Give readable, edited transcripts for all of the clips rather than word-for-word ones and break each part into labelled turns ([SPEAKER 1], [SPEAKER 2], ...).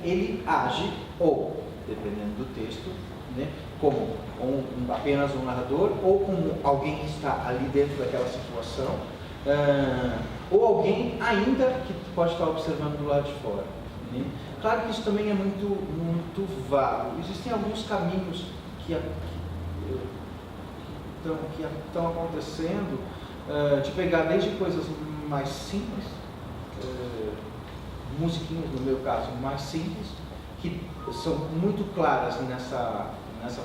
[SPEAKER 1] ele age, ou, dependendo do texto, né, como apenas um narrador, ou como alguém que está ali dentro daquela situação, ou alguém ainda que pode estar observando do lado de fora. Né? Claro que isso também é muito vago. Existem alguns caminhos que estão acontecendo, de pegar desde coisas mais simples, musiquinhas, no meu caso, mais simples, que são muito claras nessa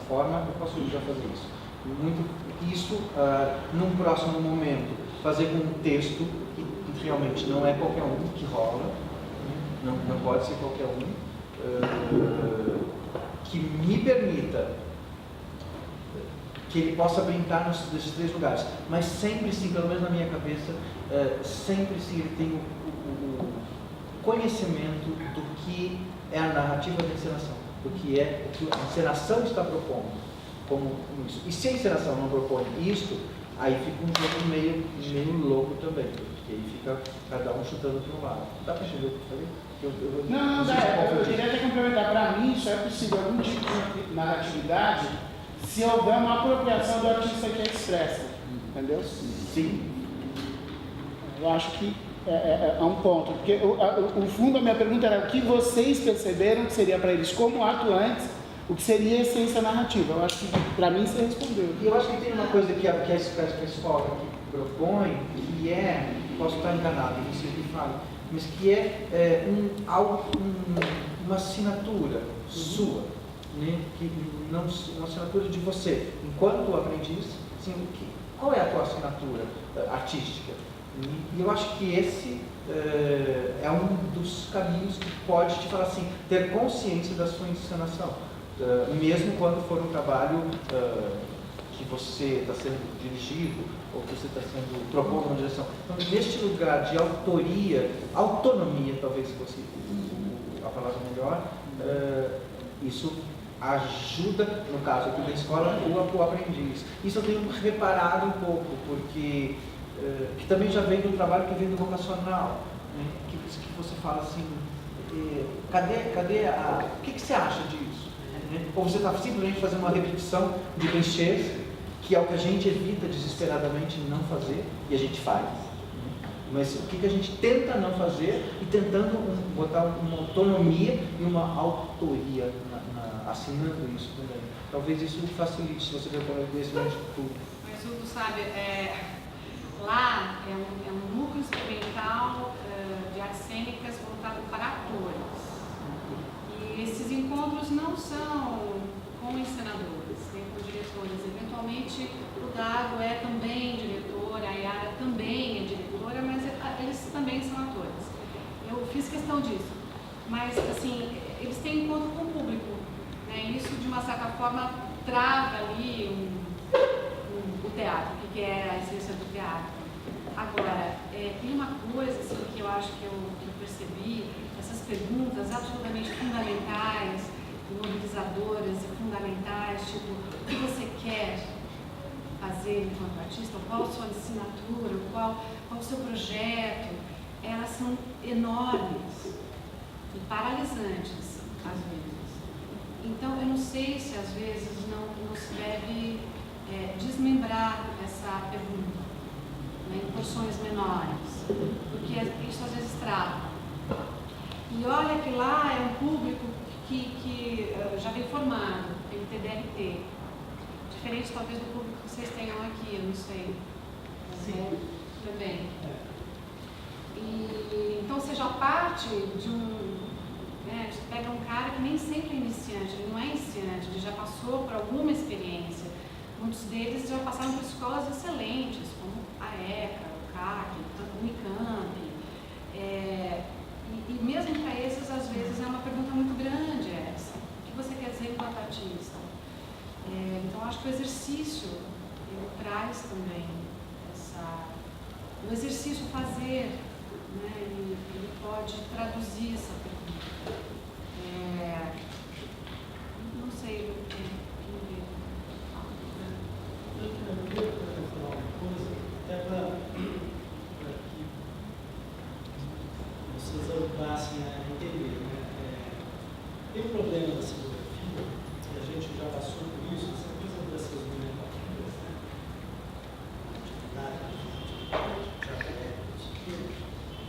[SPEAKER 1] forma, eu posso já fazer isso. Num próximo momento, fazer com um texto que realmente não é qualquer um que rola, né? Não pode ser qualquer um, que me permita que ele possa brincar nesses três lugares, mas sempre sim, pelo menos na minha cabeça, sempre sim ele tem o conhecimento do que é a narrativa da encenação, do que é o que a encenação está propondo, como isso. E se a encenação não propõe isto, aí fica um jogo meio louco também, porque aí fica cada um chutando para um lado. Dá para entender o que eu falei?
[SPEAKER 2] Eu queria até complementar. Para mim, só é possível algum tipo de narratividade se houver uma apropriação do artista que a expressa, entendeu?
[SPEAKER 1] Sim.
[SPEAKER 2] Eu acho que é um ponto, porque o fundo da minha pergunta era o que vocês perceberam que seria para eles como atuantes, o que seria a essência narrativa. Eu acho que para mim você respondeu.
[SPEAKER 1] E eu acho que tem uma coisa que a escola aqui propõe, que posso estar enganado, vocês me falam, mas que é uma assinatura sua, né? Uma assinatura de você, enquanto aprendiz, assim, qual é a tua assinatura artística? E eu acho que esse é um dos caminhos que pode te falar assim, ter consciência da sua encenação, mesmo quando for um trabalho que você está sendo dirigido ou que você está sendo propondo uma direção. Então, neste lugar de autonomia, talvez fosse a palavra melhor, isso ajuda, no caso aqui da escola, o aprendiz. Isso eu tenho reparado um pouco, porque que também já vem do trabalho que vem do vocacional, né? que você fala assim, o que você acha disso? Né? Ou você está simplesmente fazendo uma repetição de clichês, que é o que a gente evita desesperadamente não fazer, e a gente faz. Né? Mas o que a gente tenta não fazer, e tentando botar uma autonomia e uma autoria, assinando isso também. Talvez isso facilite, se você ver o conhecimento de tudo.
[SPEAKER 3] Mas tu sabe, lá é um núcleo experimental de artes cênicas voltado para atores. E esses encontros não são com encenadores, nem com diretores. Eventualmente, o Dado é também diretor, a Yara também é diretora, mas eles também são atores. Eu fiz questão disso. Mas, assim, eles têm encontro com o público. Né? Isso, de uma certa forma, trava ali o teatro, o que é a essência do teatro. Agora, tem uma coisa assim, que eu acho que eu percebi, essas perguntas absolutamente fundamentais, mobilizadoras e fundamentais, tipo, o que você quer fazer enquanto artista, qual a sua assinatura, qual o seu projeto, elas são enormes e paralisantes, às vezes. Então, eu não sei se às vezes não se deve desmembrar essa pergunta, né, em porções menores, porque isso às vezes trava. E olha que lá é um público que já vem formado, tem TDRT, diferente talvez do público que vocês tenham aqui, eu não sei.
[SPEAKER 1] Sim.
[SPEAKER 3] Também. E, então você já parte de você pega um cara que nem sempre é iniciante, ele não é iniciante, ele já passou por alguma experiência. Muitos deles já passaram por escolas excelentes, como a ECA, o CAC, o Unicamp. E mesmo para esses, às vezes, é uma pergunta muito grande essa. O que você quer dizer enquanto artista? Então, acho que o exercício, ele traz também o exercício fazer, né? Ele pode traduzir essa pergunta. Não sei o que
[SPEAKER 4] Eu queria falar uma coisa, até para que vocês ajudassem a entender. Né? Tem um problema da cenografia, e a gente já passou por isso, essa coisa dessas nomenclaturas, né?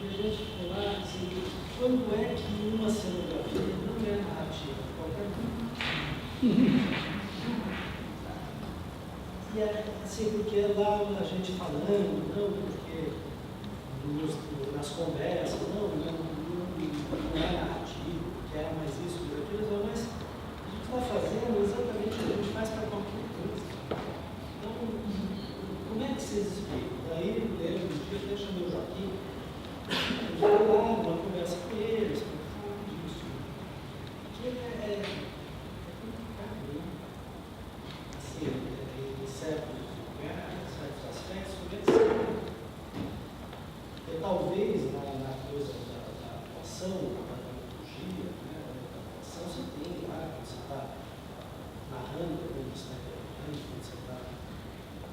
[SPEAKER 4] E a gente falar assim, quando é que uma cenografia não é narrativa? Qualquer uma. E é assim, porque lá a gente falando, não, porque nas conversas, não é narrativo, porque era mais isso, aquilo, mas a gente está fazendo exatamente o que a gente faz para qualquer coisa. Então, como é que vocês explicam? Daí, eu lembro, um dia até chamei o Joaquim, eu fui lá, uma conversa com eles, disso. Que é complicado, né? Assim, em certos lugares, em certos aspectos, porque talvez na coisa da atuação, da dramaturgia, né, da atuação, você tem lá, quando você está narrando, quando você está interpretando, quando você está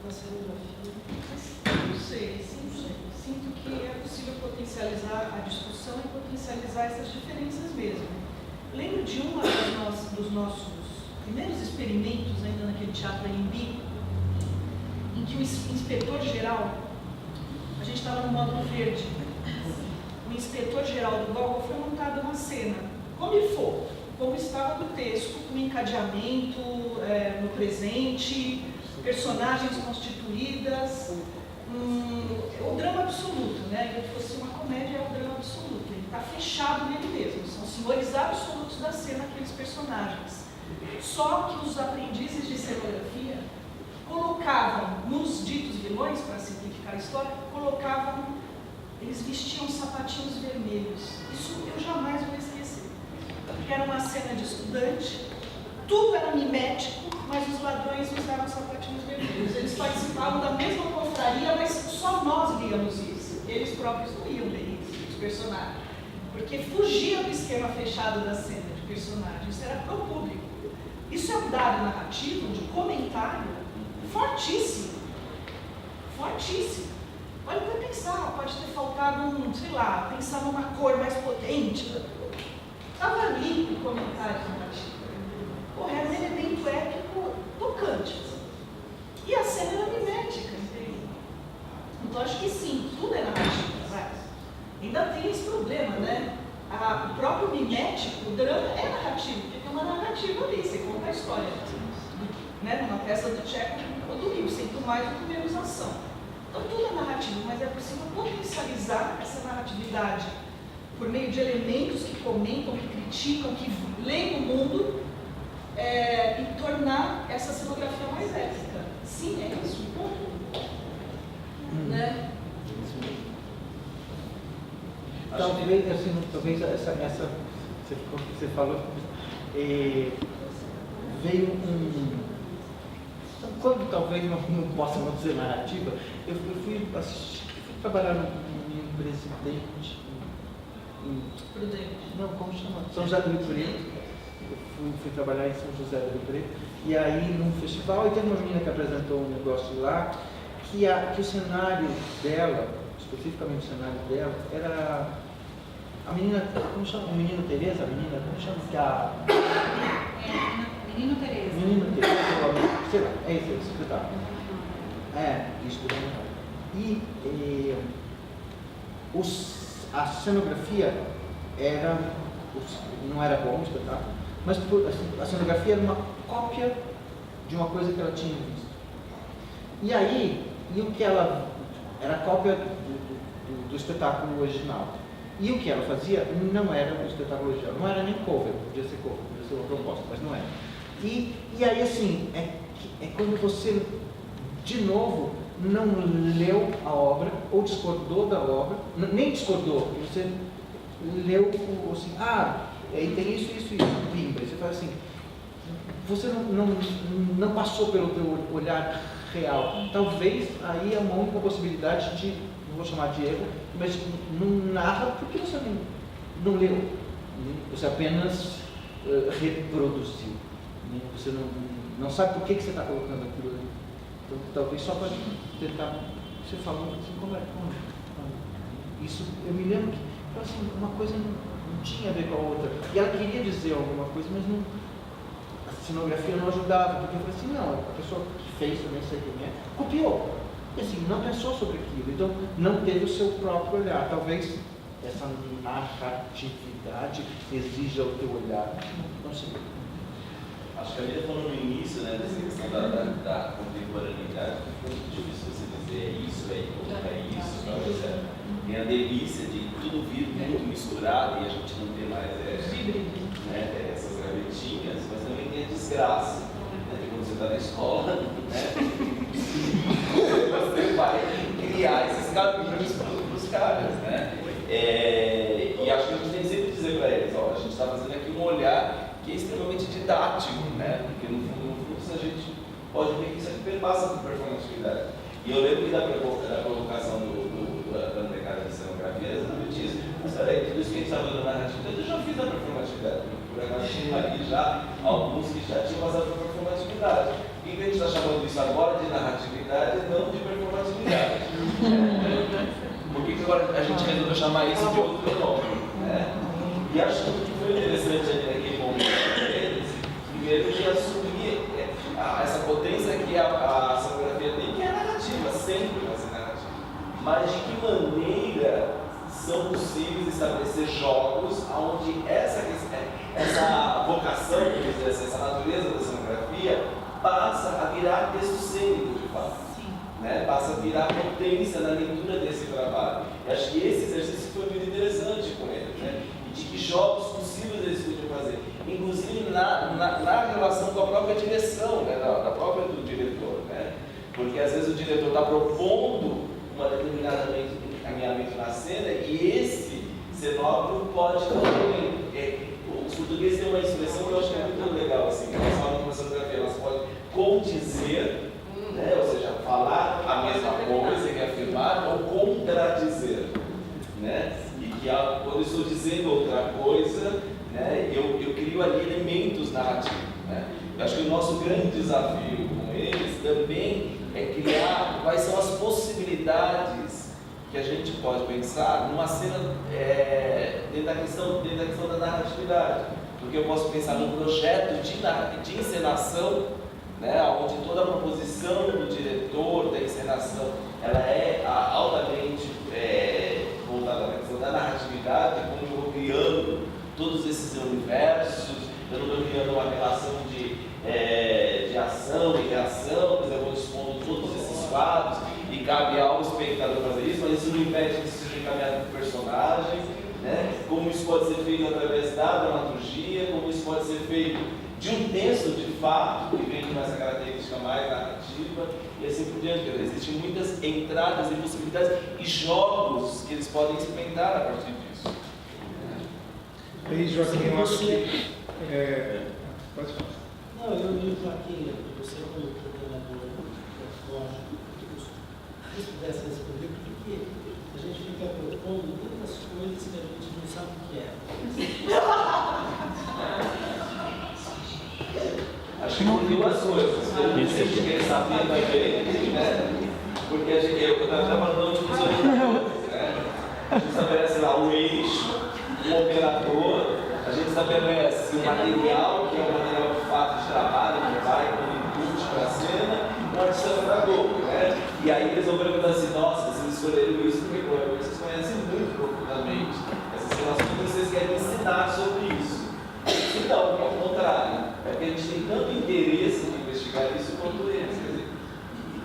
[SPEAKER 4] na cenografia.
[SPEAKER 3] Não sei, sinto que é possível potencializar a discussão e potencializar essas diferenças mesmo. Lembro de dos nossos primeiros experimentos, ainda naquele teatro Anhembi, em que o inspetor-geral, a gente estava no módulo verde, o inspetor-geral do Gogol foi montado uma cena, como estava no texto, com encadeamento no presente, personagens constituídas, o drama absoluto, né? Ele fosse uma comédia, é o drama absoluto, ele está fechado nele mesmo, são senhores absolutos da cena, aqueles personagens. Só que os aprendizes de cenografia colocavam nos ditos vilões, para simplificar a história, eles vestiam sapatinhos vermelhos. Isso eu jamais vou esquecer. Porque era uma cena de estudante, tudo era mimético, mas os ladrões usavam sapatinhos vermelhos. Eles participavam da mesma confraria, mas só nós víamos isso. Eles próprios não iam ver isso, os personagens. Porque fugia do esquema fechado da cena de personagem. Isso era pro público. Isso é um dado narrativo, de comentário, fortíssimo. Fortíssimo. Olha, para pensar, pode ter faltado pensar numa cor mais potente. Estava ali o comentário narrativo. Era um elemento épico tocante. E a cena era mimética, entende? Então acho que sim, tudo é narrativa, vai. Ainda tem esse problema, né? O próprio mimético, o drama é narrativo, porque tem uma narrativa ali, você conta a história. Né? Numa peça do Tchekhov ou do Rio, sempre mais do que menos ação. Então tudo é narrativo, mas é possível potencializar essa narratividade por meio de elementos que comentam, que criticam, que leem o mundo e tornar essa cenografia mais épica. Sim, é isso, ponto. Né?
[SPEAKER 1] Talvez, assim, essa você falou, veio quando talvez não possa não ser narrativa, eu fui trabalhar em Presidente, não, como chama? São José do Rio Preto. Eu fui trabalhar em São José do Rio Preto, e aí num festival, e teve uma menina que apresentou um negócio lá, que o cenário dela, especificamente o cenário dela, era a menina, como chama? Menino Tereza? A menina, como chama?
[SPEAKER 3] Menino Tereza.
[SPEAKER 1] Menino Tereza, sei lá, é isso que eu estava. Isso que eu estava. E a cenografia não era bom o espetáculo, mas a cenografia era uma cópia de uma coisa que ela tinha visto. E aí, o que ela era cópia do espetáculo original. E o que ela fazia não era o espetáculo original, não era nem cover, podia ser uma proposta, mas não era. E aí, assim, é quando você, de novo, não leu a obra, ou discordou da obra, nem discordou, você leu assim, aí tem isso, pimba, você faz assim, você não passou pelo teu olhar real. Talvez aí é uma única possibilidade de, não vou chamar de erro, mas não narra porque você não leu, você apenas reproduziu, você não sabe por que você está colocando aquilo ali. Então, talvez só para tentar, você falou assim, como é? Isso, eu me lembro que, assim, uma coisa não tinha a ver com a outra. E ela queria dizer alguma coisa, mas não, a cenografia não ajudava, porque eu falei assim, não, a pessoa que fez, eu nem sei quem é, copiou. E assim, não pensou sobre aquilo, então não teve o seu próprio olhar. Talvez essa narratividade exija o teu olhar. Não sei.
[SPEAKER 5] Acho que a Miriam falou no início, né, dessa questão da contemporaneidade, que foi muito difícil você dizer isso, isso, talvez tem a delícia de tudo vir muito misturado e a gente não ter mais essas gavetinhas, mas também tem a desgraça, né, de quando você está na escola, né, você vai criar esses caminhos para os caras, né, e acho que a gente tem que sempre dizer para eles, ó, a gente está fazendo aqui um olhar que é extremamente didático, né? Porque no fundo a gente pode ver que isso aqui perpassa por performatividade. E eu lembro que da provocação da mercado de cenografia era exatamente isso. Mas peraí, tudo isso que a gente está falando na narrativa, eu já fiz a performatividade. Por acaso tinha aqui já alguns que já tinham passado por performatividade. E que a gente está chamando isso agora de narratividade e não de performatividade. Por que agora a gente resolveu chamar isso de outro nome? Né? E acho que foi interessante ali naquele momento deles, primeiro de assumir essa potência que a cenografia tem, que é narrativa, sempre vai ser narrativa. Mas de que maneira são possíveis estabelecer jogos onde essa vocação, essa natureza da cenografia, passa a virar texto cênico, de fato. Né? Passa a virar potência na leitura desse trabalho. E acho que esse exercício foi muito interessante com ele, né? De que jogos possíveis eles podiam fazer, inclusive na relação com a própria direção, né, da própria do diretor, né? Porque às vezes o diretor está propondo uma determinada alinhamento na cena e esse cenógrafo pode também. Os portugueses têm uma expressão que eu acho que é muito legal, assim, que elas falam com a cenografia, elas podem condizer, né, ou seja, falar a mesma coisa que afirmar ou contradizer, né? Quando eu estou dizendo outra coisa, né, eu crio ali elementos narrativos. Né? Eu acho que o nosso grande desafio com eles também é criar quais são as possibilidades que a gente pode pensar numa cena dentro da questão da narratividade. Porque eu posso pensar num projeto de encenação, né, onde toda a proposição do diretor da encenação ela é altamente voltada à questão da narratividade, como eu vou criando todos esses universos, eu não estou criando uma relação de ação e reação, mas eu vou dispondo todos esses fatos e cabe ao espectador fazer isso, mas isso não impede que isso seja encaminhado por personagem, né? Como isso pode ser feito através da dramaturgia, como isso pode ser feito de um texto de fato, que vem com essa característica mais narrativa, e assim por diante. Existem muitas entradas e possibilidades e jogos que eles podem experimentar a partir disso.
[SPEAKER 2] Aí, Joaquim, eu acho que... Pode falar.
[SPEAKER 4] Não, eu digo, Joaquim, você como coordenador se pudesse responder, porque a gente fica propondo tantas coisas que a gente não sabe o que é.
[SPEAKER 5] Acho que por duas coisas. A gente quer saber também, né? Porque eu estava falando dos orientadores, né? A gente estabelece lá o eixo, o operador, a gente estabelece o material, que é o material de fato de trabalho, que vai como input para a cena, o artista operador, né? E aí eles vão perguntar assim, nossa, vocês escolheram isso porque provavelmente vocês conhecem muito profundamente essas relações e vocês querem ensinar sobre isso. Então, ao contrário, é porque a gente tem tanto interesse em investigar isso quanto eles. Quer dizer,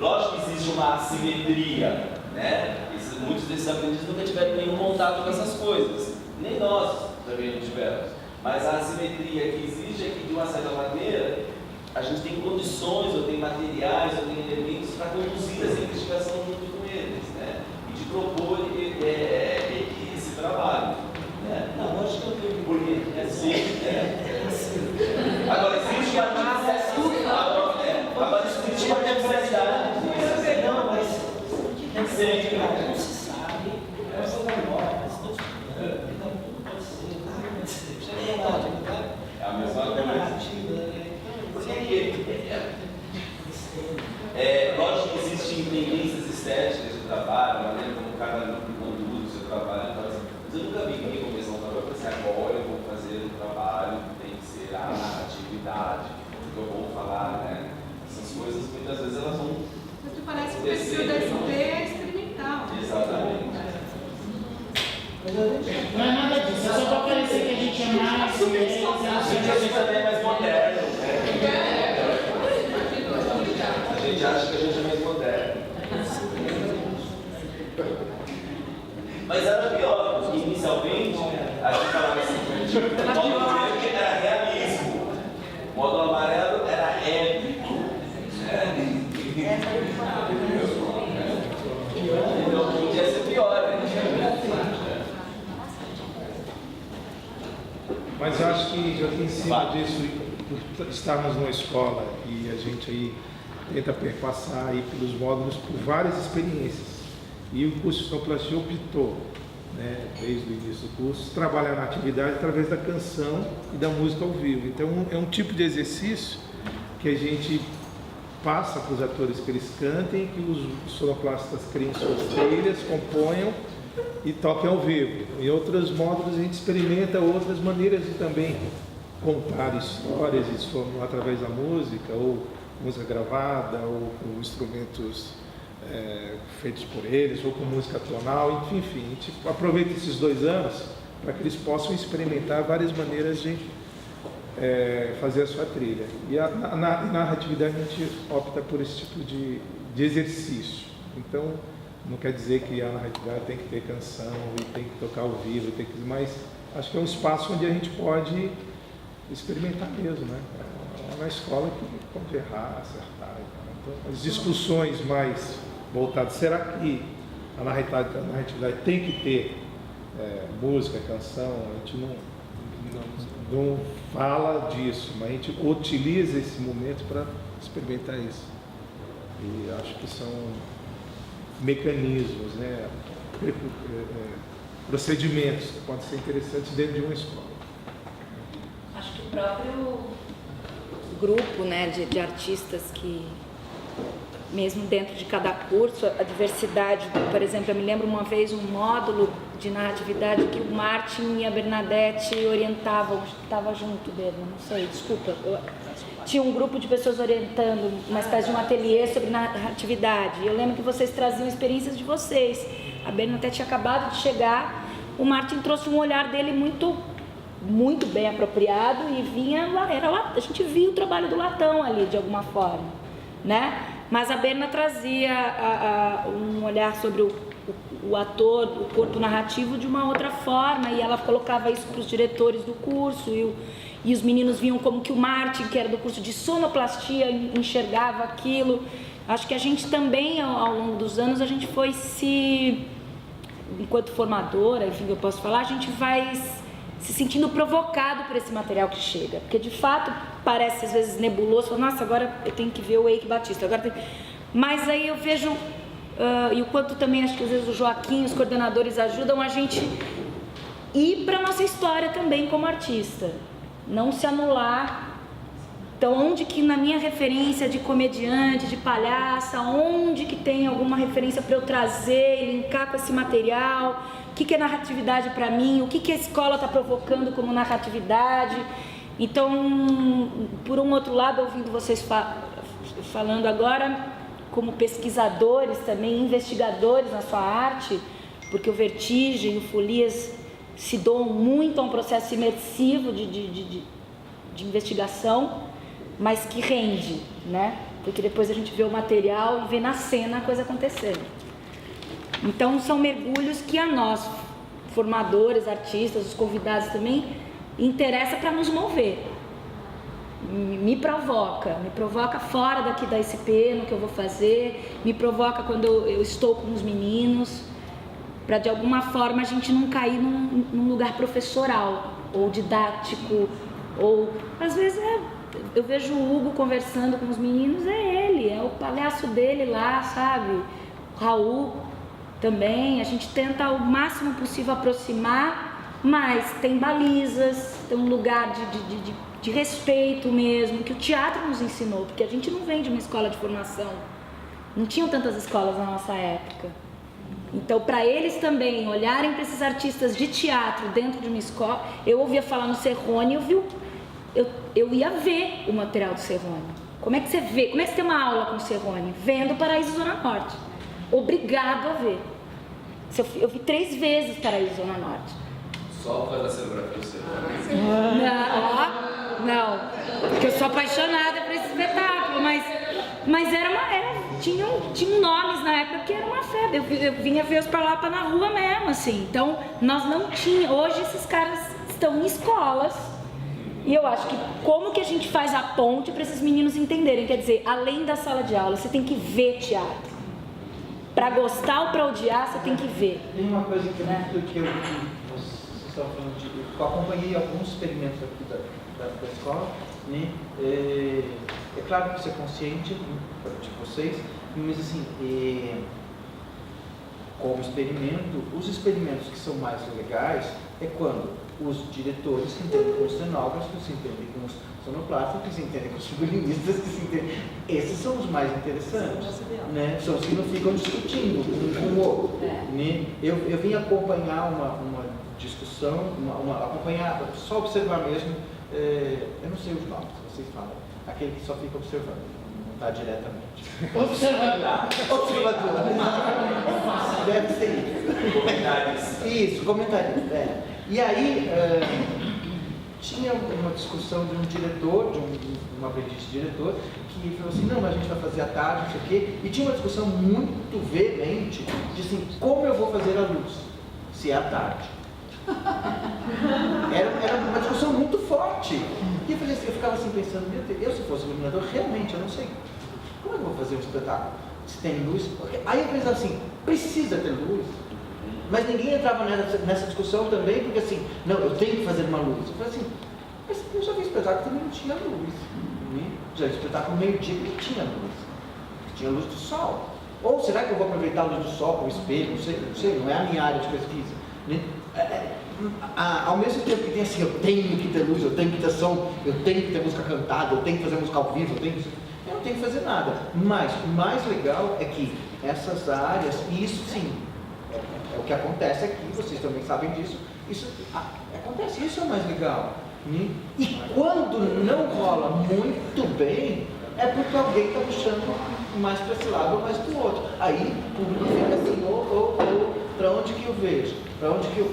[SPEAKER 5] lógico que existe uma assimetria, né? Muitos desses aprendizes nunca tiveram nenhum contato com essas coisas, nem nós também não tivemos. Mas a assimetria que existe é que, de uma certa maneira, a gente tem condições, ou tem materiais, ou tem elementos para conduzir essa investigação junto com eles, né? E de propor esse trabalho. Né?
[SPEAKER 4] Não, acho que eu tenho.
[SPEAKER 5] Porque, agora existe uma diversidade.
[SPEAKER 4] Não, mas não se sabe. Eu sou da nova, estou estudando. Então tudo pode ser. Chega na narrativa.
[SPEAKER 5] É a mesma coisa. Lógico que existem tendências estéticas de trabalho, a maneira como cada grupo conduz o seu trabalho. Mas eu nunca vi ninguém começar um trabalho e pensar, agora muitas vezes elas vão...
[SPEAKER 3] Mas tu parece que o perfil da SP é experimental.
[SPEAKER 5] Exatamente.
[SPEAKER 2] Não é nada disso, é só para parecer que a gente é mais.
[SPEAKER 5] A gente também é mais moderno, né? A gente acha que a gente é mais moderno. Mas era pior, porque inicialmente a gente falava assim, o módulo verde era realismo, o módulo amarelo era épico. Então podia ser pior, né?
[SPEAKER 6] Mas eu acho que em cima disso, por estarmos numa escola e a gente aí tenta perpassar aí pelos módulos por várias experiências. E o curso de sonoplastia optou, né, desde o início do curso, trabalhar na atividade através da canção e da música ao vivo. Então é um tipo de exercício que a gente passa para os atores que eles cantem, que os sonoplastas criem suas trilhas, componham e toquem ao vivo. Em outros módulos a gente experimenta outras maneiras de também contar histórias, isso através da música, ou música gravada, ou com instrumentos feitos por eles, ou com música tonal, enfim, a gente aproveita esses 2 anos para que eles possam experimentar várias maneiras de fazer a sua trilha. E na narratividade a gente opta por esse tipo de exercício. Então, não quer dizer que a narratividade tem que ter canção e tem que tocar ao vivo, mas acho que é um espaço onde a gente pode experimentar mesmo, né? É uma escola que pode errar, acertar. Então, as discussões mais voltadas, será que a narratividade tem que ter música, canção? A gente não fala disso, mas a gente utiliza esse momento para experimentar isso. E acho que são mecanismos, né, procedimentos que podem ser interessantes dentro de uma escola.
[SPEAKER 7] Acho que o próprio grupo, né, de artistas que, mesmo dentro de cada curso, a diversidade, por exemplo, eu me lembro uma vez um módulo de narratividade que o Martin e a Bernadette orientavam, estava junto dele, não sei, desculpa, tinha um grupo de pessoas orientando, uma espécie de um ateliê sobre narratividade. Eu lembro que vocês traziam experiências de vocês. A Bernadette tinha acabado de chegar, o Martin trouxe um olhar dele muito bem apropriado e vinha lá, a gente via o trabalho do latão ali de alguma forma, né? Mas a Berna trazia um olhar sobre o ator, o corpo narrativo de uma outra forma, e ela colocava isso para os diretores do curso, e os meninos viam como que o Martin, que era do curso de sonoplastia, enxergava aquilo. Acho que a gente também, ao longo dos anos, a gente foi enquanto formadora, enfim, eu posso falar, a gente vai se sentindo provocado por esse material que chega, porque de fato parece às vezes nebuloso, fala, nossa, agora eu tenho que ver o Eike Batista, mas aí eu vejo, e o quanto também acho que às vezes o Joaquim, os coordenadores ajudam a gente ir para a nossa história também como artista, não se anular. Então, onde que na minha referência de comediante, de palhaça, onde que tem alguma referência para eu trazer, linkar com esse material, o que é narratividade para mim, o que a escola está provocando como narratividade. Então, por um outro lado, ouvindo vocês falando agora, como pesquisadores também, investigadores na sua arte, porque o Vertigem e o Folias se doam muito a um processo imersivo de investigação, mas que rende, né? Porque depois a gente vê o material e vê na cena a coisa acontecendo. Então são mergulhos que a nós, formadores, artistas, os convidados também, interessa para nos mover. Me provoca fora daqui da SP, no que eu vou fazer, me provoca quando eu estou com os meninos, para de alguma forma a gente não cair num lugar professoral, ou didático, ou às vezes eu vejo o Hugo conversando com os meninos, é o palhaço dele lá, sabe? O Raul também, a gente tenta o máximo possível aproximar, mas tem balizas, tem um lugar de respeito mesmo, que o teatro nos ensinou, porque a gente não vem de uma escola de formação, não tinham tantas escolas na nossa época. Então, para eles também olharem para esses artistas de teatro dentro de uma escola, eu ouvia falar no Serrone, eu ia ver o material do Serrone. Como é que você vê? Como é que você tem uma aula com o Cerrone? Vendo Paraíso Zona Norte. Obrigado a ver. Eu vi 3 vezes Paraíso Zona Norte.
[SPEAKER 5] Só por causa da cenografia do Cerrone.
[SPEAKER 7] Não, porque eu sou apaixonada por esse espetáculo, mas tinha nomes na época que era uma febre. Eu vinha ver os Parlapa na rua mesmo, assim. Então, nós não tínhamos. Hoje esses caras estão em escolas. E eu acho que como que a gente faz a ponte para esses meninos entenderem? Quer dizer, além da sala de aula, você tem que ver teatro. Para gostar ou para odiar, você tem que ver.
[SPEAKER 1] Tem uma coisa que vocês estavam falando de... Eu acompanhei alguns experimentos aqui da escola, né? É claro que isso é consciente de vocês, mas assim, como experimento, os experimentos que são mais legais é quando os diretores se entendem com os cenógrafos, se entendem com os sonoplastas, que se entendem com os figurinistas, que se entendem... Esses são os mais interessantes, né? São os que não ficam discutindo um com o outro. Né? Eu vim acompanhar uma discussão, acompanhar, só observar mesmo, eu não sei os nomes, vocês falam, aquele que só fica observando, não está diretamente. Observador. Deve ser isso.
[SPEAKER 5] Comentários.
[SPEAKER 1] Isso, comentarista. E aí, tinha uma discussão de um diretor, um aprendiz de diretor, que falou assim, não, mas a gente vai fazer à tarde, não sei o quê, e tinha uma discussão muito veemente de assim, como eu vou fazer a luz, se é à tarde. Era uma discussão muito forte. E eu ficava assim pensando, meu Deus, eu se fosse iluminador, realmente, eu não sei. Como eu vou fazer um espetáculo se tem luz? Porque aí eu pensava assim, precisa ter luz. Mas ninguém entrava nessa discussão também, porque assim, não, eu tenho que fazer uma luz. Eu falei assim, mas eu já vi espetáculo que também não tinha luz. Né? Já vi espetáculo meio-dia que tinha luz. Tinha luz do sol. Ou será que eu vou aproveitar a luz do sol como espelho? Não sei, não é a minha área de pesquisa. Né? Ao mesmo tempo que tem assim, eu tenho que ter luz, eu tenho que ter som, eu tenho que ter música cantada, eu tenho que fazer música ao vivo, eu não tenho que fazer nada. Mas o mais legal é que essas áreas, e isso sim, é o que acontece aqui, vocês também sabem disso, isso acontece, isso é o mais legal. Né? E quando não rola muito bem, é porque alguém está puxando mais para esse lado ou mais para o outro. Aí o público fica assim, ou para onde que eu vejo? Para onde que eu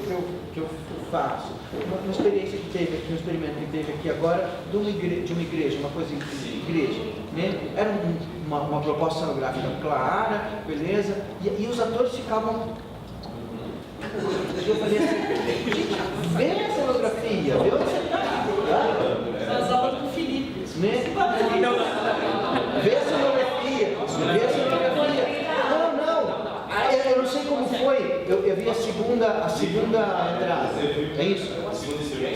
[SPEAKER 1] faço? Uma experiência que teve aqui, um experimento que teve aqui agora de uma igreja, uma coisa de igreja. Né? Era uma proposta cenográfica clara, beleza, e os atores ficavam... Eu falei assim, gente, vê a cenografia, vê onde você está.
[SPEAKER 3] As aulas do Felipe.
[SPEAKER 1] Né? Vê a cenografia. Não. Eu não sei como foi. Eu vi a segunda entrada. É isso?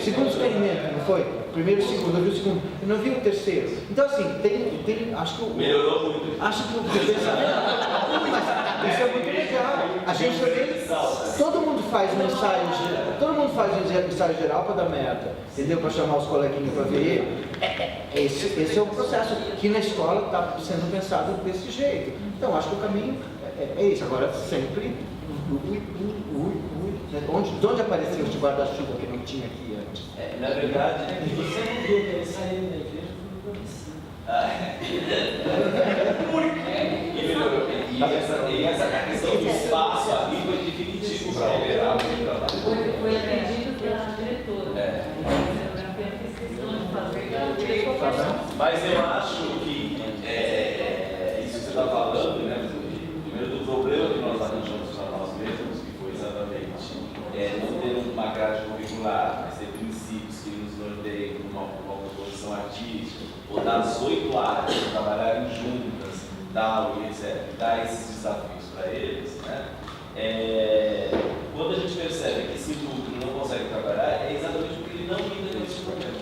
[SPEAKER 1] Segundo experimento, não foi? Primeiro e segundo, eu vi o segundo. Eu não vi o terceiro. Então assim, acho que
[SPEAKER 5] melhorou muito.
[SPEAKER 1] Acho que o pensamento. Mas isso é muito legal. A gente também. Todo mundo faz um ensaio geral para dar meta. Entendeu? Para chamar os coleguinhas para ver. Esse é o processo que na escola está sendo pensado desse jeito. Então acho que o caminho é isso. Agora sempre. De onde apareceu este guarda-chuva que não tinha aqui antes?
[SPEAKER 5] Na verdade,
[SPEAKER 4] Você não viu que ele saiu da igreja
[SPEAKER 5] e essa questão do espaço ali foi definitivo para liberar o trabalho.
[SPEAKER 8] Foi atendido pela diretora.
[SPEAKER 5] Mas eu acho que isso que você está falando, né? Primeiro do problema que nós arranjamos para nós mesmos, que foi exatamente não ter uma grade curricular, mas ter princípios que nos norteiam uma composição artística, ou dar as 8 áreas, trabalharem juntas, tal e etc. Dar esses desafios para eles, né? Quando a gente percebe que esse núcleo não consegue trabalhar, é exatamente porque ele não lida com esse problema.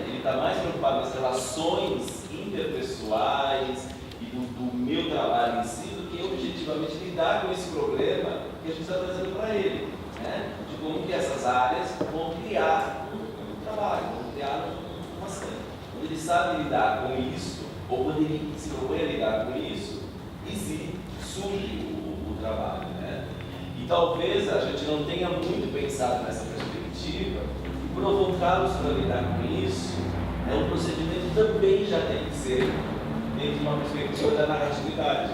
[SPEAKER 5] Ele está mais preocupado nas relações interpessoais e do meu trabalho em si do que objetivamente lidar com esse problema que a gente está trazendo para ele, né? De como que essas áreas vão criar um trabalho, vão criar uma cena. Quando ele sabe lidar com isso, ou quando ele se propõe a lidar com isso, e se surge o trabalho, né? E talvez a gente não tenha muito pensado nessa perspectiva, e provocá-los para lidar com isso é um procedimento também já tem que ser dentro de uma perspectiva da narratividade.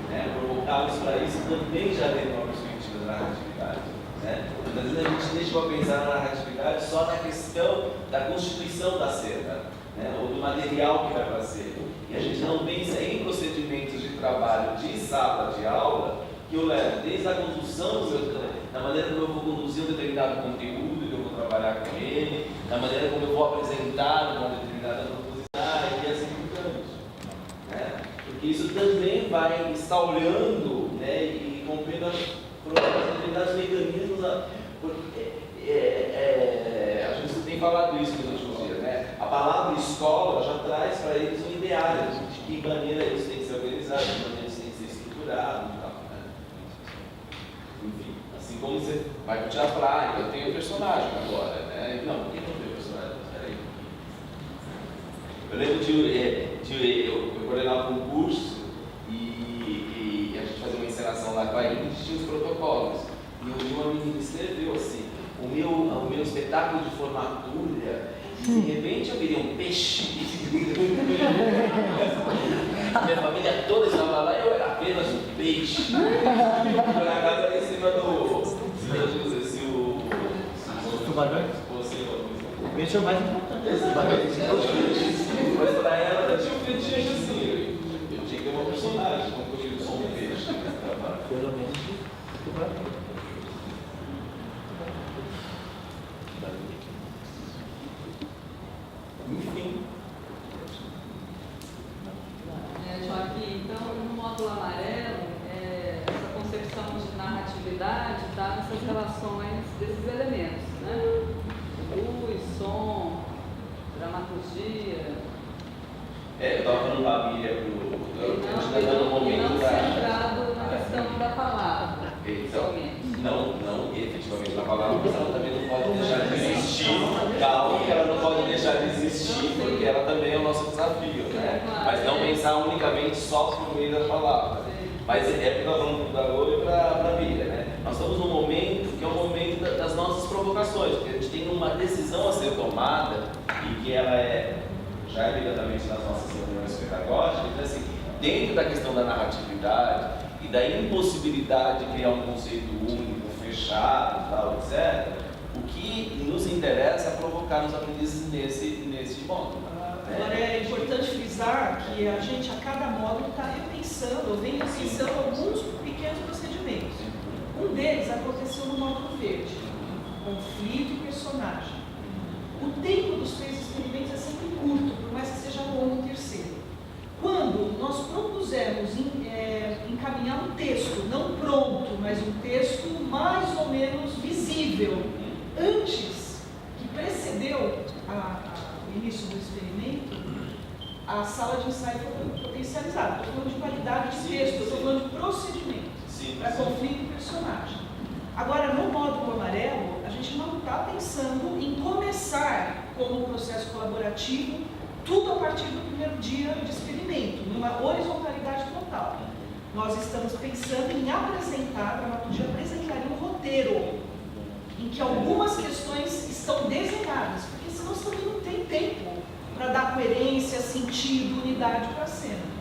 [SPEAKER 5] Né? Provocá-los para isso também já dentro de uma perspectiva da narratividade. Né? Às vezes a gente deixa para pensar na narratividade só na questão da constituição da cena, né? Ou do material que vai para a cena. E a gente não pensa em procedimentos de trabalho de sala de aula que eu levo desde a construção da maneira como eu vou conduzir um determinado conteúdo que eu vou trabalhar com ele, da maneira como eu vou apresentar uma determinada proposição e assim por diante. Né? Porque isso também vai instaurando, né, e rompendo determinados mecanismos. A gente tem falado isso nos últimos dias, né? A palavra escola já traz para eles um ideário de que maneira eles têm que ser organizados, de que maneira eles têm que ser estruturados e tal. Né? Enfim, assim como você vai curtir a praia, eu tenho personagem agora, né? Não, por que não tem personagem? Peraí. Eu lembro eu coordenava um curso e a gente fazia uma encenação lá com a Ingrid, tinha os protocolos. E eu vi uma menina escreveu assim, o meu espetáculo de formatura, de repente eu virei um peixe. Minha família toda estava lá e eu era apenas um peixe. Por acaso era em cima do
[SPEAKER 1] tubarão? O peixe é o mais importante.
[SPEAKER 5] Mas para ela ela tinha um fetiche assim. Eu tinha que ter uma personagem, como eu sou um peixe.
[SPEAKER 1] Pelo menos tubarão.
[SPEAKER 5] Enfim.
[SPEAKER 8] Joaquim, então, no módulo amarelo, essa concepção de narratividade está nessas relações desses elementos, né? Luz, som, dramaturgia.
[SPEAKER 5] Eu estava falando da Bíblia
[SPEAKER 8] E não centrado na questão da palavra.
[SPEAKER 5] Então, não efetivamente na palavra, mas ela também não pode deixar de existir. Calma, que ela não pode deixar de existir, porque ela também é o nosso desafio, né? Mas não pensar unicamente só por meio da palavra. Mas é porque nós vamos da Lua para a Bíblia, né? Nós estamos num momento que é o momento das nossas provocações, porque a gente tem uma decisão a ser tomada e que ela já é diretamente nas nossas reuniões pedagógicas, né? Assim, dentro da questão da narratividade e da impossibilidade de criar um conceito único, fechado, tal, etc., o que nos interessa é provocar os aprendizes nesse módulo.
[SPEAKER 9] Agora é importante frisar que a gente a cada módulo está repensando, vem repensando alguns pequenos procedimentos. Um deles aconteceu no módulo verde, conflito e personagem. O tempo dos 3 experimentos é sempre curto, por mais que seja longo o terceiro. Quando nós propusemos encaminhar um texto, não pronto, mas um texto mais ou menos visível, antes, que precedeu o início do experimento, a sala de ensaio foi potencializada. Estou falando de qualidade de texto, estou falando de procedimento, para conflito e personagem. Agora, no módulo amarelo, a gente não está pensando em começar como um processo colaborativo, tudo a partir do primeiro dia de experimento, numa horizontalidade total. Nós estamos pensando em apresentar, a dramaturgia apresentaria um roteiro, em que algumas questões estão desenhadas, porque senão você também não tem tempo para dar coerência, sentido, unidade para a cena.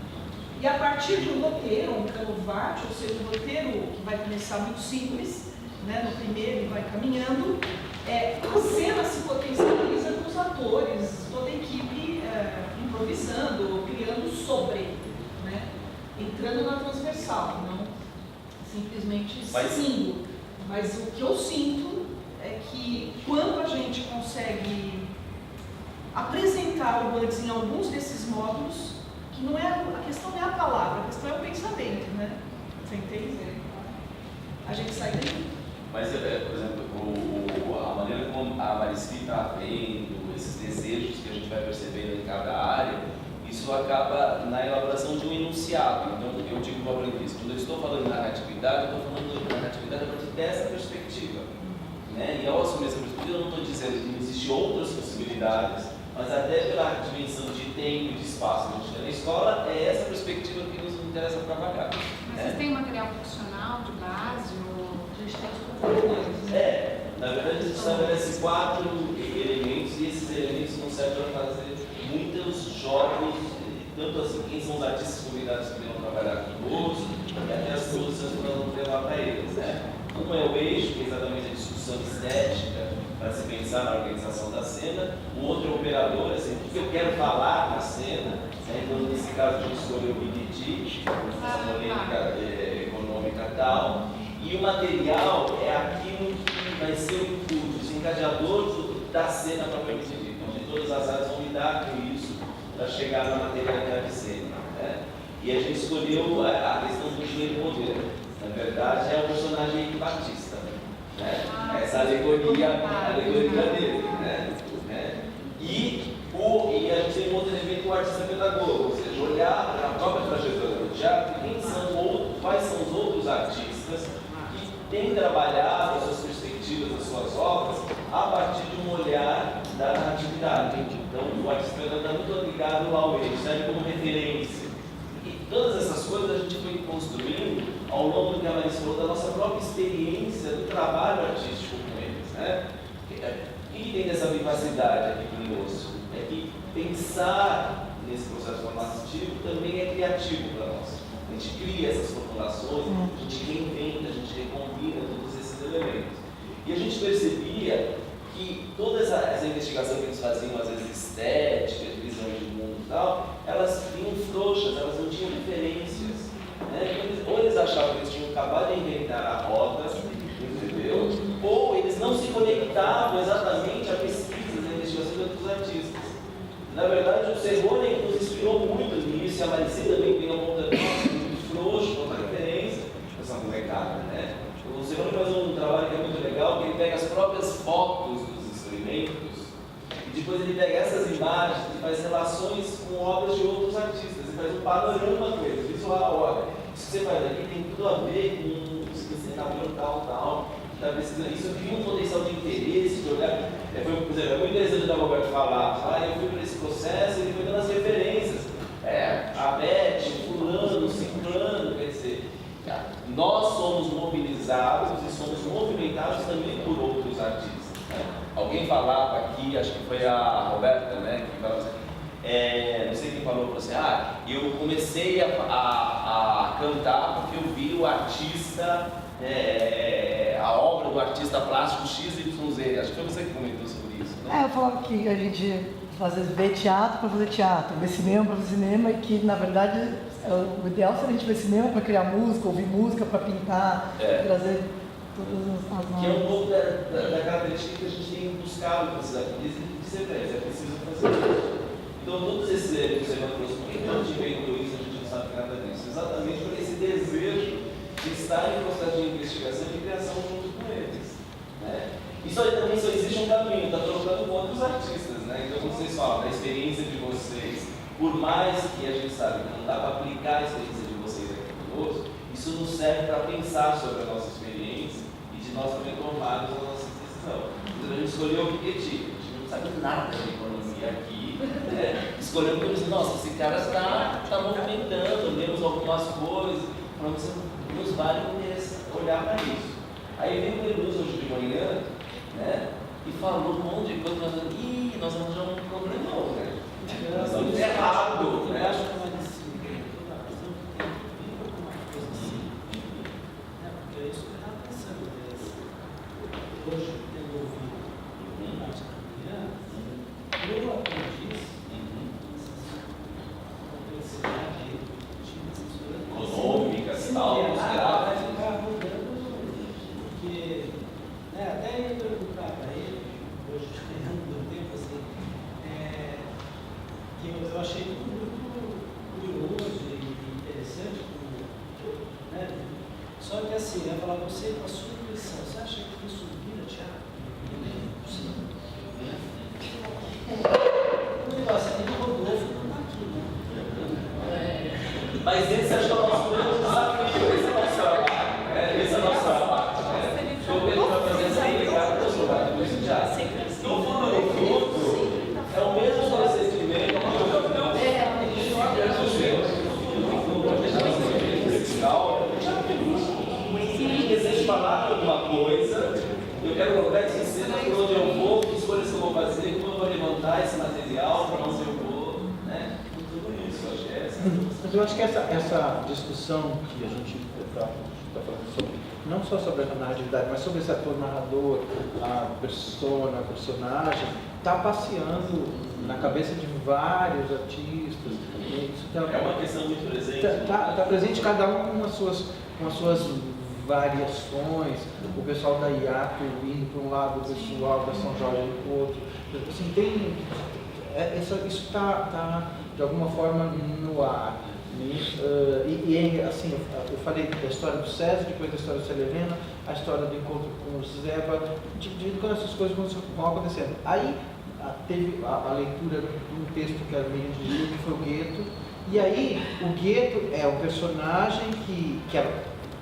[SPEAKER 9] E a partir de um roteiro, um canovate, ou seja, um roteiro que vai começar muito simples, né, no primeiro e vai caminhando, a cena se potencializa com os atores, toda a equipe improvisando, criando sobre, né, entrando na transversal, não simplesmente seguindo. Mas o que eu sinto é que quando a gente consegue apresentar o Buds em alguns desses módulos, que não é a questão não é a palavra, a questão é o pensamento, né? Você entende? A gente sai daí.
[SPEAKER 5] Mas, por exemplo, a maneira como a Marispi está vendo, esses desejos que a gente vai percebendo em cada área, isso acaba na elaboração de um enunciado. Então, eu digo para o aprendiz, quando eu estou falando de narratividade, eu estou falando de narratividade a partir dessa perspectiva. Né? E ao assumir essa perspectiva, eu não estou dizendo que não existem outras possibilidades, mas até pela dimensão de tempo e de espaço que a gente tem na escola, é essa perspectiva que nos interessa trabalhar.
[SPEAKER 3] Mas vocês têm material profissional de base? Ou
[SPEAKER 9] A gente tem os comportamentos.
[SPEAKER 5] Na verdade, a gente estabelece 4 elementos e esses elementos não servem para fazer muita os jogos, tanto assim, quem são os artistas convidados que vão trabalhar conosco, e até as soluções que nós vamos levar para eles, né? Um é o eixo, que é exatamente a discussão estética, para se pensar na organização da cena. O outro é o operador, assim, o que eu quero falar na cena, né? Então, nesse caso, a gente escolheu o BDT, essa polêmica econômica e tal. E o material é aquilo que vai ser o input, os encadeadores da cena propriamente dita, onde todas as áreas vão lidar com isso para chegar na materialidade cena, né? E a gente escolheu a questão do joelho poder. Na verdade, é o personagem Eike Batista, né? Essa alegoria dele, né? E a gente tem um outro elemento, o artista pedagogo, ou seja, olhar para a própria trajetória do teatro e quais são os outros artistas que têm trabalhado as suas perspectivas, as suas obras, a partir de um olhar da narratividade. Então, o artista pedagogo está muito ligado ao eixo, serve como referência. E todas essas coisas a gente foi construindo ao longo do que a Marisa falou, da nossa própria experiência do trabalho artístico com eles, né? O que tem dessa vivacidade aqui conosco? É que pensar nesse processo formativo também é criativo para nós. A gente cria essas formulações, a gente reinventa, a gente recombina todos esses elementos. E a gente percebia que toda essa investigação que eles faziam, às vezes estética, de visão de mundo e tal, elas vinham frouxas, elas não tinham referências, né? Ou eles achavam que eles tinham acabado de inventar a roda, entendeu? Ou eles não se conectavam exatamente à pesquisa, à investigação de outros artistas. Na verdade, o Serrone nos inspirou muito nisso, e a Maricê também tem uma ponta muito frouxo, outra referência, essa molecada, né? O Serrone faz um trabalho que é muito legal, que ele pega as próprias fotos dos experimentos, e depois ele pega essas imagens e faz relações com obras de outros artistas, e faz um panorama com eles, visual, olha, isso que você faz aqui tem tudo a ver com isso que você está vendo, tal, está pesquisando. Isso cria um potencial de interesse, de olhar. Por exemplo, é muito interessante o Roberto falar, eu fui por esse processo, ele foi dando as referências. A Beth, fulano, ciclano, quer dizer, nós somos mobilizados e somos movimentados também por outros artistas, né? Alguém falava aqui, acho que foi a Roberta, né, que falava assim, não sei quem falou assim, eu comecei a cantar porque eu vi o artista, a obra do artista plástico XYZ, acho que foi você que comentou sobre isso, né?
[SPEAKER 10] Eu falava que a gente às vezes vê teatro para fazer teatro, vê cinema para fazer cinema, e que na verdade o ideal seria a gente ver cinema para criar música, ouvir música para pintar, trazer todas as
[SPEAKER 5] que é um pouco da característica que a gente tem buscado para esses artistas de ser é preciso fazer isso. Então, todos esses eventos que você trouxe, por que a gente inventou isso? A gente não sabe nada disso. Exatamente por esse desejo de estar em processo de investigação e de criação junto com eles, né? Isso aí também só existe um caminho, está trocando com outros artistas, né? Então, como vocês falam, a experiência de vocês, por mais que a gente sabe que não dá para aplicar a experiência de vocês aqui conosco, isso nos serve para pensar sobre a nossa experiência e de nós também tomarmos a nossa decisão. Então, a gente escolheu o objetivo, a gente não sabe nada de economia aqui, né? Escolhemos porque disse, nossa, esse cara está movimentando, lemos algumas coisas, falamos, nos vale olhar para isso. Aí veio o Eluz hoje de manhã, né, e falou um monte de coisa, nós arranjamos um problemão, né? Nós estamos errados, né?
[SPEAKER 4] Acho que uma disciplina, toda a questão que tem um pouco mais assim, né? Porque é isso que eu estava pensando, hoje, tendo ouvido parte da manhã, eu aprendi essa complexidade
[SPEAKER 5] econômica, tal,
[SPEAKER 4] vai ficar rodando, porque, né, até ia perguntar para ele, hoje, no tempo assim, que eu achei tudo muito curioso e interessante, né? Só que assim, eu ia falar para você, com a sua intuição, você acha que isso vira teatro? Sim. O negócio é que o Rodolfo não está aqui, né?
[SPEAKER 5] Mas esse acho que é o nosso grande desafio, esse é o nosso trabalho, esse é o nosso trabalho. O que ele vai fazer é ser ligado para o seu lado do teatro. No fundo, é o mesmo procedimento que eu desejo falar alguma coisa, eu quero colocar esse cena por onde eu vou, que escolhas que eu vou fazer, como eu vou levantar esse material, para onde eu vou.
[SPEAKER 1] Mas eu acho que essa discussão que a gente está falando sobre, não só sobre a narratividade, mas sobre esse ator narrador, a persona, a personagem, está passeando na cabeça de vários artistas.
[SPEAKER 5] É uma questão muito presente.
[SPEAKER 1] Está presente cada um com as suas variações, o pessoal da IAP indo para um lado, o pessoal da São Jorge para o outro. Assim, isso está, de alguma forma, no ar. Assim, eu falei da história do César, depois da história do Helena, a história do encontro com o Zeba, quando essas coisas vão acontecendo. Aí teve a leitura de um texto que a menina dirigiu, que foi o Gueto, e aí o Gueto é o personagem que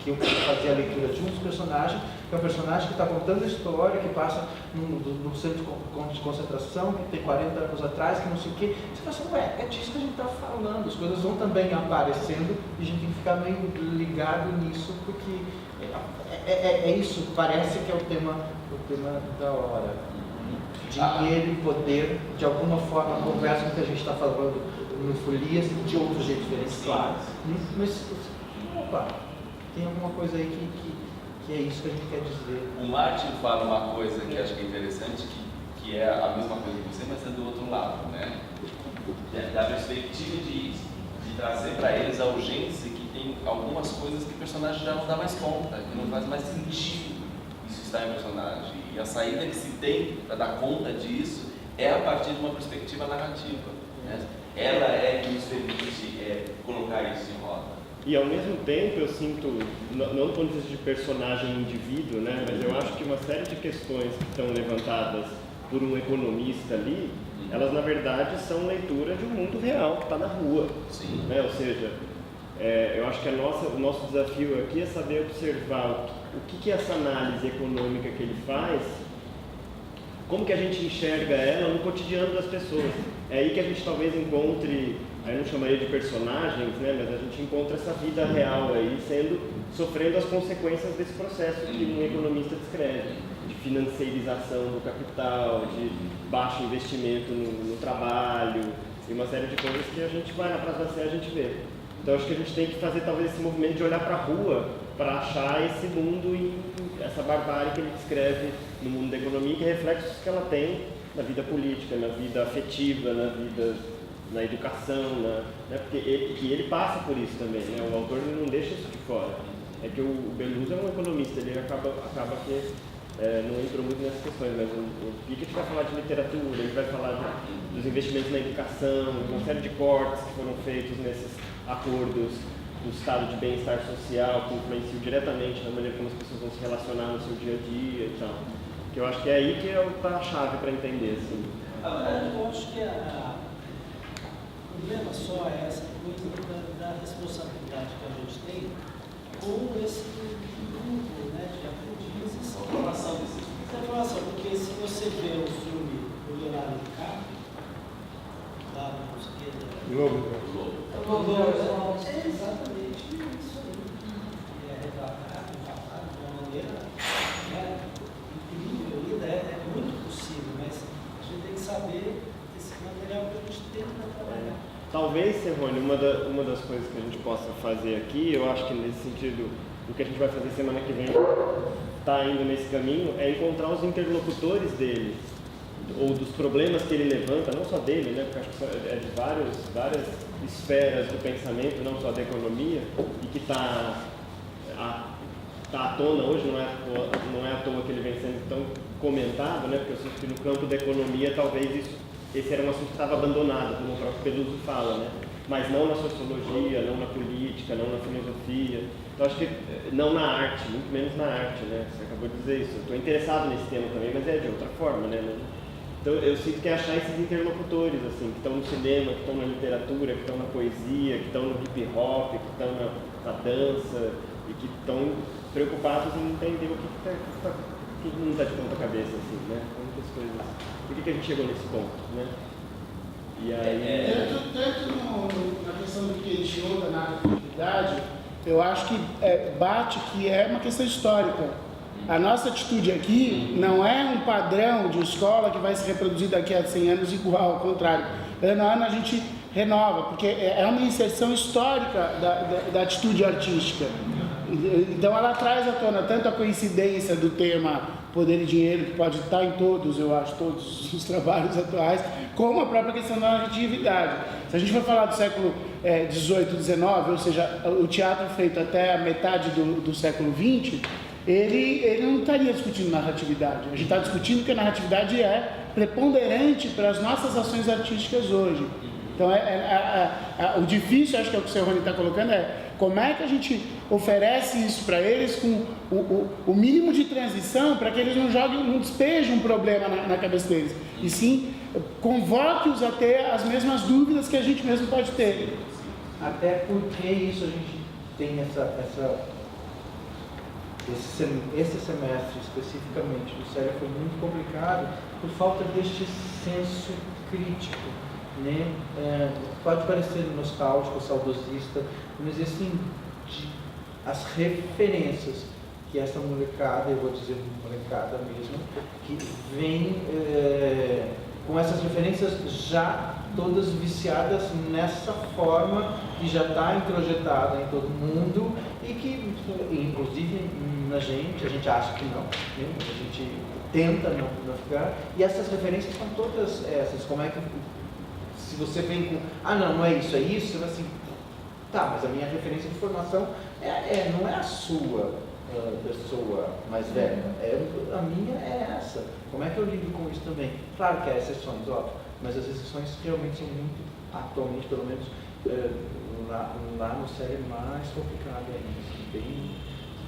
[SPEAKER 1] eu fazia a leitura de um dos personagens, que é um personagem que está contando a história, que passa no centro de concentração, que tem 40 anos atrás, que não sei o quê. Você fala assim, é disso que a gente está falando, as coisas vão também aparecendo e a gente tem que ficar meio ligado nisso, porque é isso, parece que é o tema da hora. Dinheiro e poder, de alguma forma, conversa com o que a gente está falando no Folias de outro jeito diferente, claro. Mas, opa, tem alguma coisa aí que é isso que a gente quer dizer.
[SPEAKER 5] O Martin fala uma coisa que acho que é interessante, que é a mesma coisa que você, mas é do outro lado, né? Da perspectiva de trazer para eles a urgência que tem algumas coisas que o personagem já não dá mais conta, que não faz mais sentido isso estar em personagem. E a saída que se tem para dar conta disso é a partir de uma perspectiva narrativa, né? Ela é que nos permite colocar isso em roda.
[SPEAKER 11] E ao mesmo tempo eu sinto, não do ponto de vista de personagem indivíduo, né, mas eu acho que uma série de questões que estão levantadas por um economista ali, elas na verdade são leitura de um mundo real que está na rua.
[SPEAKER 5] Sim.
[SPEAKER 11] Né? Ou seja, eu acho que o nosso desafio aqui é saber observar o que essa análise econômica que ele faz, como que a gente enxerga ela no cotidiano das pessoas. É aí que a gente talvez encontre, aí eu não chamaria de personagens, né, mas a gente encontra essa vida real aí sofrendo as consequências desse processo que um economista descreve, de financiarização do capital, de baixo investimento no trabalho, e uma série de coisas que a gente vai na Praça da Sé, a gente vê. Então acho que a gente tem que fazer talvez esse movimento de olhar para a rua para achar esse mundo e essa barbárie que ele descreve no mundo da economia, que reflexos que ela tem na vida política, na vida afetiva, na educação, né? Porque ele passa por isso também, né? O autor não deixa isso de fora. É que o Beluso é um economista, ele acaba que não entrou muito nessas questões, mas o Piketty vai falar de literatura, ele vai falar dos investimentos na educação, uma série de cortes que foram feitos nesses acordos do estado de bem-estar social, que influenciam diretamente na maneira como as pessoas vão se relacionar no seu dia a dia e tal. Que eu acho que é aí que está a chave para entender, assim.
[SPEAKER 4] Eu acho que o problema só é essa coisa da responsabilidade que a gente tem com esse grupo, né, de aprendizes. Essa informação, porque se você vê o filme O Leonardo DiCaprio, lá no esquerda, é exatamente isso aí. Ele é retratado de uma maneira incrível, é muito possível, mas a gente tem que saber esse material que a gente tem para trabalhar.
[SPEAKER 11] Talvez, Serrone, uma das coisas que a gente possa fazer aqui, eu acho que nesse sentido, o que a gente vai fazer semana que vem está indo nesse caminho, é encontrar os interlocutores dele, ou dos problemas que ele levanta, não só dele, né, porque acho que é de várias esferas do pensamento, não só da economia, e que está à tona hoje, não é à toa que ele vem sendo tão comentado, né, porque eu sinto que no campo da economia talvez esse era um assunto que estava abandonado, como o próprio Beluso fala, né, mas não na sociologia, não na política, não na filosofia. Então acho que não na arte, muito menos na arte, né, você acabou de dizer isso. Eu estou interessado nesse tema também, mas é de outra forma, né. Então eu sinto que é achar esses interlocutores, assim, que estão no cinema, que estão na literatura, que estão na poesia, que estão no hip hop, que estão na dança e que estão preocupados em entender o que não está de ponta cabeça, assim, né? Muitas coisas. Por que a gente chegou nesse ponto, né? E aí...
[SPEAKER 2] Tanto na questão do que ele tirou da narratividade, eu acho que bate que é uma questão histórica. A nossa atitude aqui não é um padrão de escola que vai se reproduzir daqui a 100 anos igual, ao contrário. Ano a ano a gente renova, porque é uma inserção histórica da atitude artística. Então ela traz à tona tanto a coincidência do tema poder e dinheiro, que pode estar em todos, eu acho, todos os trabalhos atuais, como a própria questão da narratividade. Se a gente for falar do século XVIII, XIX, ou seja, o teatro feito até a metade do século XX, ele não estaria discutindo narratividade. A gente está discutindo que a narratividade é preponderante para as nossas ações artísticas hoje. Então, o difícil, acho que é o que o Serrone está colocando, é como é que a gente oferece isso para eles com o mínimo de transição para que eles não despejem um problema na cabeça deles, e sim convoque-os a ter as mesmas dúvidas que a gente mesmo pode ter.
[SPEAKER 1] Até porque isso a gente tem esse semestre especificamente do CERA foi muito complicado por falta deste senso crítico, né? Pode parecer nostálgico, saudosista, mas assim, as referências que essa molecada, eu vou dizer molecada mesmo, que vem com essas referências já todas viciadas nessa forma que já está introjetada em todo mundo e que, inclusive, a gente acha que não, né? A gente tenta não ficar, e essas referências são todas essas. Como é que, se você vem com, não é isso, você vai assim, tá, mas a minha referência de formação não é a sua pessoa mais velha, a minha é essa. Como é que eu lido com isso também? Claro que há exceções, óbvio, mas as exceções realmente são muito, atualmente pelo menos, lá no CERA é mais complicado ainda, bem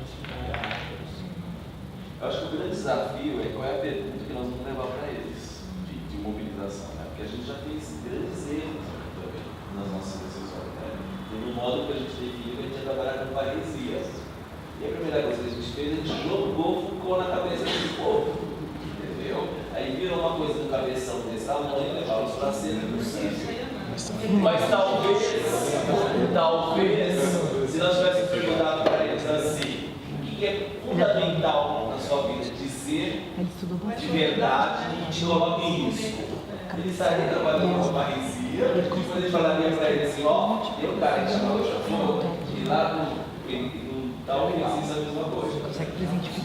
[SPEAKER 1] assim.
[SPEAKER 5] Eu acho que o grande desafio é qual é a pergunta que nós vamos levar para eles, de mobilização, né? Porque a gente já fez grandes erros também nas nossas decisões, né? Teve um modo que a gente definiu que a gente ia trabalhar com paresias. E a primeira coisa que a gente fez, a gente jogou Foucault na cabeça desse povo, entendeu? Aí virou uma coisa com cabeção desse tamanho e levava isso para ser impossível. Mas talvez, se nós tivéssemos perguntado para eles assim, o que é fundamental na sua vida dizer de verdade e te coloca em risco, ele estaria trabalhando com a paresia, depois a gente falaria para ele assim, tem um cara que chama o Chafô, e lá tal que precisa a mesma coisa.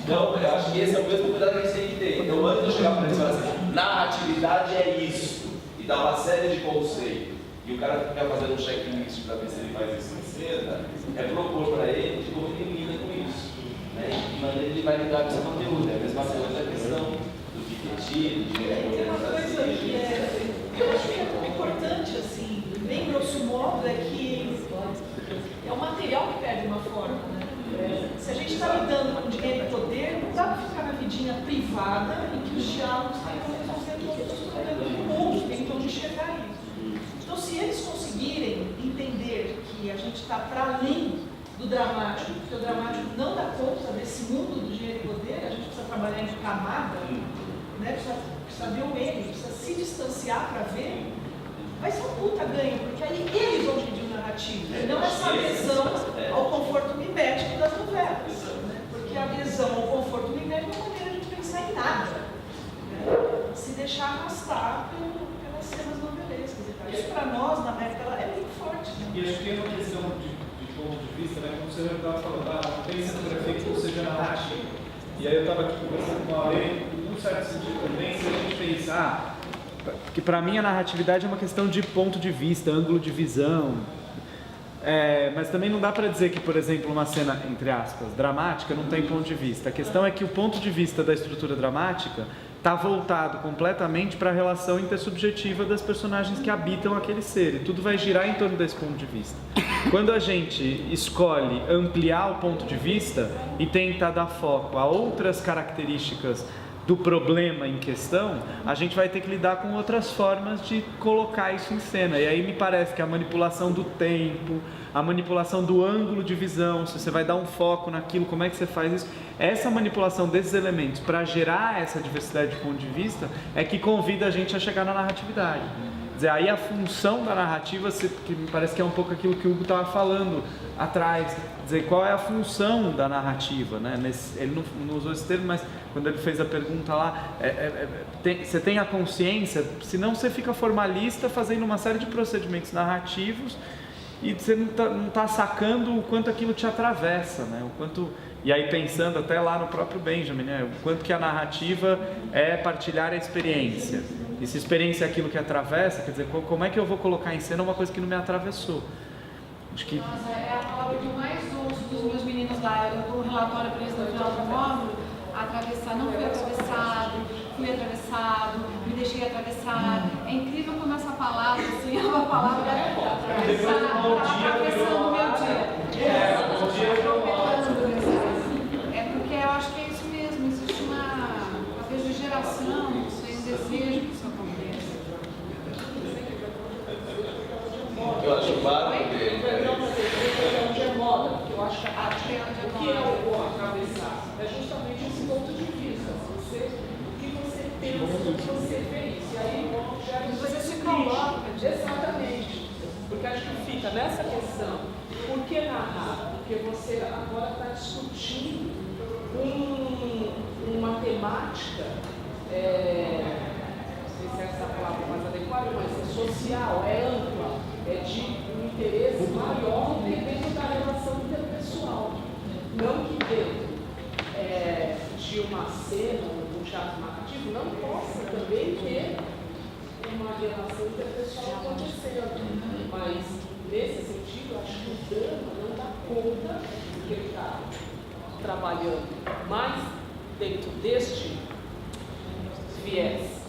[SPEAKER 5] Então, eu acho que esse é o mesmo cuidado que a gente tem que ter. Então, antes de eu chegar para eles e falar assim, narratividade é isso, e dar uma série de conceitos, e o cara ficar fazendo um checklist para ver se ele faz isso em cena, é propor para ele de como ele lida com isso. Né? E de maneira ele vai lidar com esse conteúdo. É a mesma coisa a questão do Piketty,
[SPEAKER 9] Tem uma coisa que eu acho que é importante, assim, bem grosso modo, é que é um material que perde uma forma, né? Se a gente está lidando com dinheiro e poder, não dá para ficar na vidinha privada em que os diálogos tentam resolver todos os problemas do mundo, tentam enxergar isso. Então, se eles conseguirem entender que a gente está para além do dramático, porque o dramático não dá conta desse mundo do dinheiro e poder, a gente precisa trabalhar em camada, né? Precisa ver o ele, precisa se distanciar para ver, vai ser um puta ganho, porque aí eles vão pedir narrativa, e não essa adesão ao conforto mimético das novelas, né? Porque a adesão ao conforto mimético é uma maneira de pensar em nada, né? Se deixar arrastar pelas cenas novelescas e tal. Isso para nós, na América, é muito forte. Né?
[SPEAKER 12] E acho que é uma questão de ponto de vista, né? Como você já estava falando, não tem cenografia que não seja narrativa. E aí eu estava aqui conversando com a Lei, num certo sentido também, se a gente pensar que para mim a narratividade é uma questão de ponto de vista, ângulo de visão, mas também não dá para dizer que, por exemplo, uma cena, entre aspas, dramática não tem ponto de vista. A questão é que o ponto de vista da estrutura dramática está voltado completamente para a relação intersubjetiva das personagens que habitam aquele ser, e tudo vai girar em torno desse ponto de vista. Quando a gente escolhe ampliar o ponto de vista e tenta dar foco a outras características do problema em questão, a gente vai ter que lidar com outras formas de colocar isso em cena. E aí me parece que a manipulação do tempo, a manipulação do ângulo de visão, se você vai dar um foco naquilo, como é que você faz isso, essa manipulação desses elementos para gerar essa diversidade de ponto de vista é que convida a gente a chegar na narratividade. Quer dizer, aí a função da narrativa, que me parece que é um pouco aquilo que o Hugo estava falando atrás, dizer, qual é a função da narrativa, né? Ele não usou esse termo, mas quando ele fez a pergunta lá, você tem a consciência, senão você fica formalista fazendo uma série de procedimentos narrativos e você não está sacando o quanto aquilo te atravessa, né? O quanto, e aí pensando até lá no próprio Benjamin, né? O quanto que a narrativa é partilhar a experiência. E se experiência é aquilo que atravessa, quer dizer, como é que eu vou colocar em cena uma coisa que não me atravessou? Acho que...
[SPEAKER 3] Nossa, é a palavra que eu mais ouço dos meus meninos lá. Eu dou um relatório para eles no final do módulo. Atravessar, não fui atravessado, me deixei atravessar. É incrível como essa palavra, assim, é uma palavra atravessar, está atravessando o meu dia. É porque eu acho que é isso mesmo, existe talvez de geração, não sei, um desejo que isso aconteça.
[SPEAKER 5] Eu acho bárbaro dele.
[SPEAKER 9] Porque eu acho que o que é o atravessar? É justamente esse ponto de vista. O que você pensa, o que você fez. E aí
[SPEAKER 3] você se coloca.
[SPEAKER 9] Exatamente. Porque acho que fica nessa questão. Por que narrar? Porque você agora está discutindo uma temática, não sei se essa é a palavra mais adequada, mas é social, é ampla, é de um interesse maior do que dentro da relação interpessoal. Não que dentro de uma cena, um teatro narrativo, não possa também ter uma relação interpessoal acontecendo. Mas, nesse sentido, acho que o drama não dá conta do que ele está trabalhando. Mas, dentro deste viés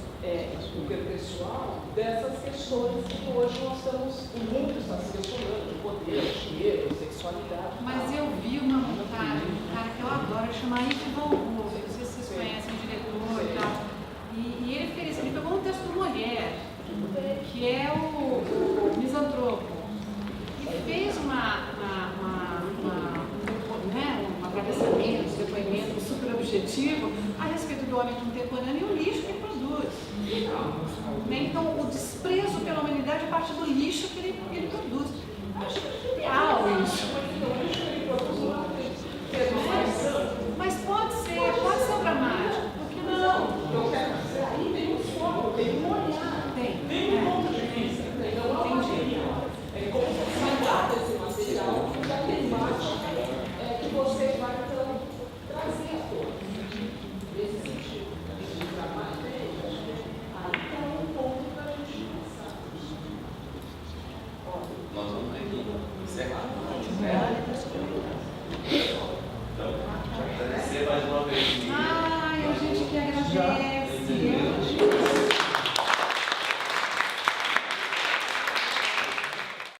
[SPEAKER 9] interpessoal, dessas questões que hoje nós estamos, o mundo está se questionando, poder, dinheiro, sexualidade.
[SPEAKER 3] Mas eu vi uma montagem, um cara que eu adoro, chama Yves Van Gogh, não sei se vocês conhecem, o diretor e tal. E ele fez isso, ele pegou um texto do Molière, que é o Misantropo, e fez um atravessamento, um depoimento super objetivo a respeito do homem contemporâneo e o lixo que produz. Então, o desprezo pela humanidade parte do lixo que ele produz. Eu acho genial isso. Mas pode ser dramático. Por que não?
[SPEAKER 9] Eu quero dizer, aí tem um foco, tem um olhar, tem um ponto de vista. Então, não é como você trata esse material da temática que você vai trazer à tona. Nesse sentido, de trabalho dele, aí tem um ponto para a gente pensar.
[SPEAKER 5] Nós vamos aqui encerrar.